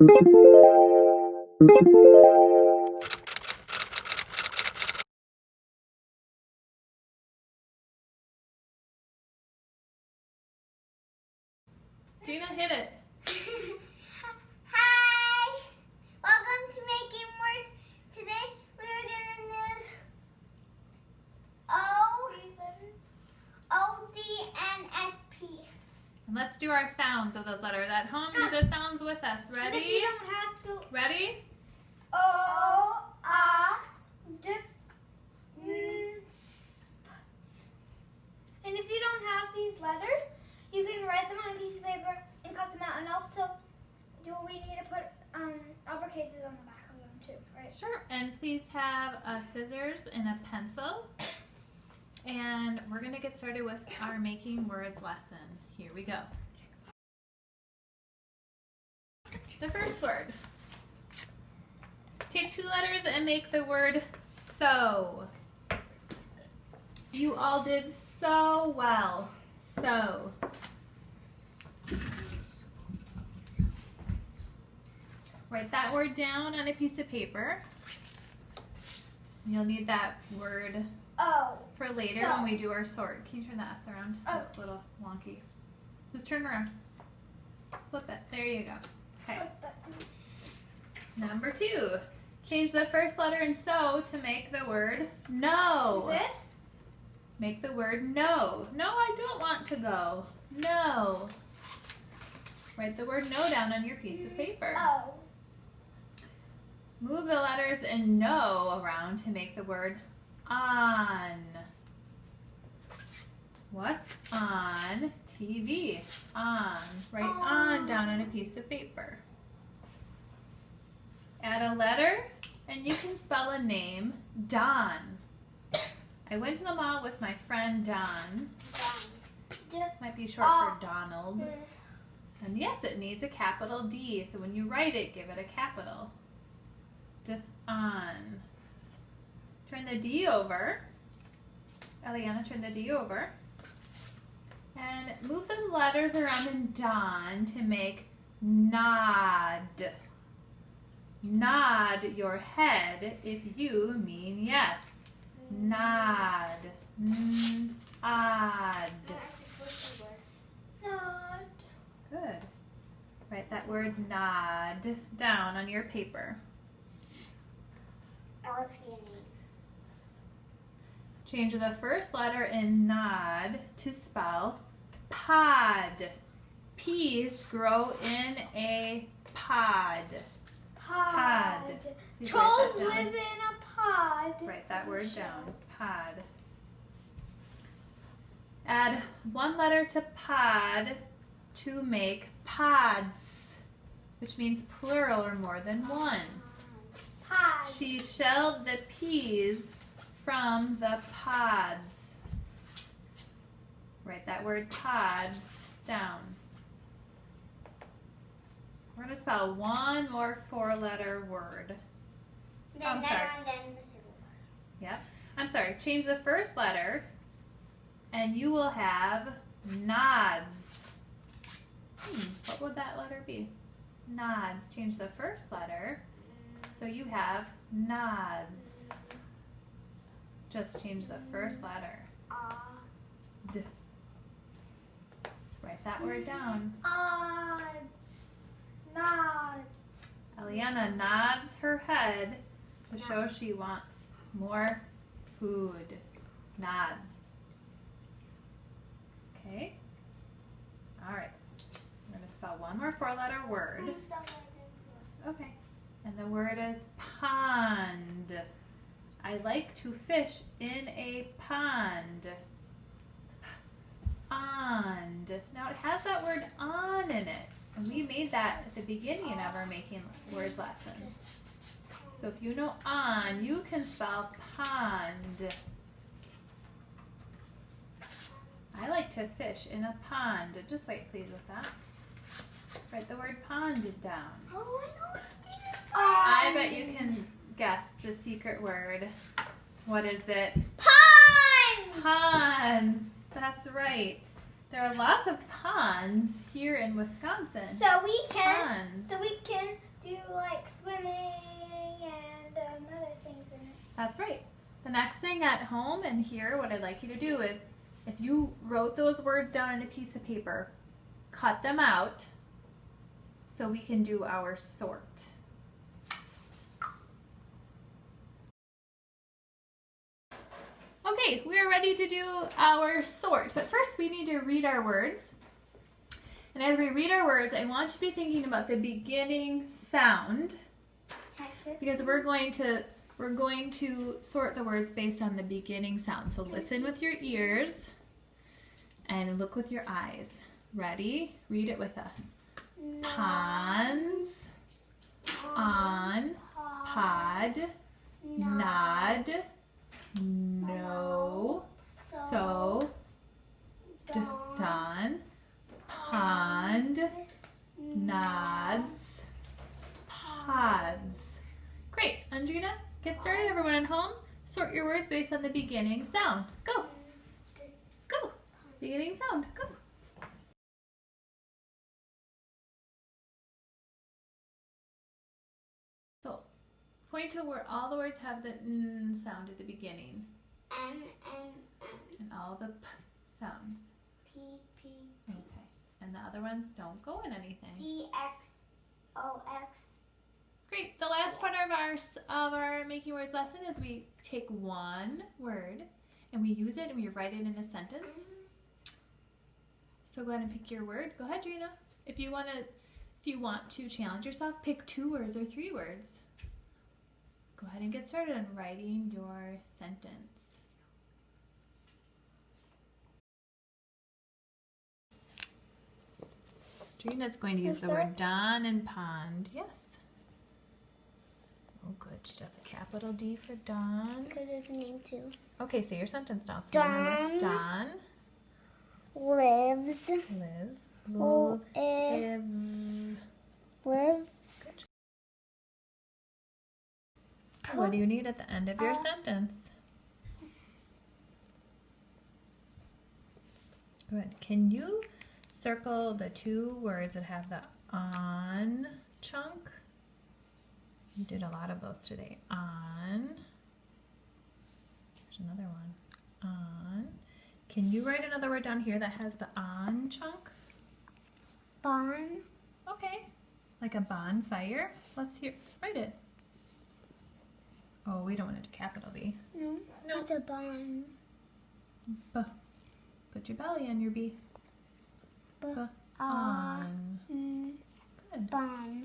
Gina, hit it. Hi! Welcome to Making Words. Today we are going to use O, D, and S, P. And let's do our sounds of those letters. At home, do the sounds with us. Ready? And if you don't have to. Ready? O, D, N, S, P. And if you don't have these letters, you can write them on a piece of paper and cut them out. And also, do we need to put uppercases on the back of them too, right? Sure. And please have scissors and a pencil. And we're going to get started with our Making Words lesson. Here we go. The first word. Take two letters and make the word so. You all did so well. So. Write that word down on a piece of paper. You'll need that word for later when we do our sort. Can you turn the S around? It's a little wonky. Just turn around. Flip it. There you go. Okay. Number 2. Change the first letter in so to make the word no. This? Make the word no. No, I don't want to go. No. Write the word no down on your piece of paper. O. Move the letters in no around to make the word on. What's on TV? On. Write on down on a piece of paper. Add a letter and you can spell a name, Don. I went to the mall with my friend Don. Might be short for Donald. And yes, it needs a capital D, so when you write it, give it a capital. On. Turn the D over. Eliana, turn the D over. And move the letters around in Don to make nod. Nod your head if you mean yes. Nod. Odd. Nod. Good. Write that word nod down on your paper. Change the first letter in nod to spell pod. Peas grow in a pod. Pod. Trolls live in a pod. Write that word down. Pod. Add one letter to pod to make pods, which means plural or more than one. Pod. She shelled the peas from the pods. Write that word pods down. We're going to spell one more 4-letter word. Then I'm sorry. and then the single word. Yep. I'm sorry. Change the first letter and you will have nods. What would that letter be? Nods. Change the first letter so you have nods. Just change the first letter. D. Write that word down. Odds. Nods. Eliana nods her head to show she wants more food. Nods. Okay. All right. We're going to spell one more 4-letter word. Okay. And the word is pond. I like to fish in a pond. Pond. Now it has that word on in it. And we made that at the beginning of our Making Words lesson. So if you know on, you can spell pond. I like to fish in a pond. Just wait please with that. Write the word pond down. Oh, I know it's I bet you can guess the secret word. What is it? Ponds! Ponds. That's right. There are lots of ponds here in Wisconsin. So we can Ponds. do like swimming and other things in it. That's right. The next thing at home and here, what I'd like you to do is, if you wrote those words down on a piece of paper, cut them out so we can do our sort. Okay, we are ready to do our sort, but first we need to read our words. And as we read our words, I want you to be thinking about the beginning sound, because we're going to sort the words based on the beginning sound. So listen with your ears and look with your eyes. Ready? Read it with us. Pons, on, pod, nod, no, so, don, pond, nods, pods. Great. Andrina, get started. Everyone at home, sort your words based on the beginning sound. Go. Go. Beginning sound. Go. So, point to where all the words have the n sound at the beginning. N. And all the p sounds. P. Okay. And the other ones don't go in anything. D, X, O, X. Great. The last part of our making words lesson is we take one word and we use it and we write it in a sentence. So go ahead and pick your word. Go ahead, Drina. If you want to challenge yourself, pick 2 words or 3 words. Go ahead and get started on writing your sentence. Drina's going to use the word don and pond. Yes. Oh, good. She does a capital D for Don. Because it's a name too. Okay, say your sentence now. So Don. Don Lives. lives. Lives. What do you need at the end of your sentence? Good. Can you circle the 2 words that have the on chunk? You did a lot of those today. On. There's another one. On. Can you write another word down here that has the on chunk? Bon. Okay. Like a bonfire? Let's hear. Write it. Oh, we don't want it to capital B. No. No. It's a bon. Put your belly on your B. On. Good. Bon.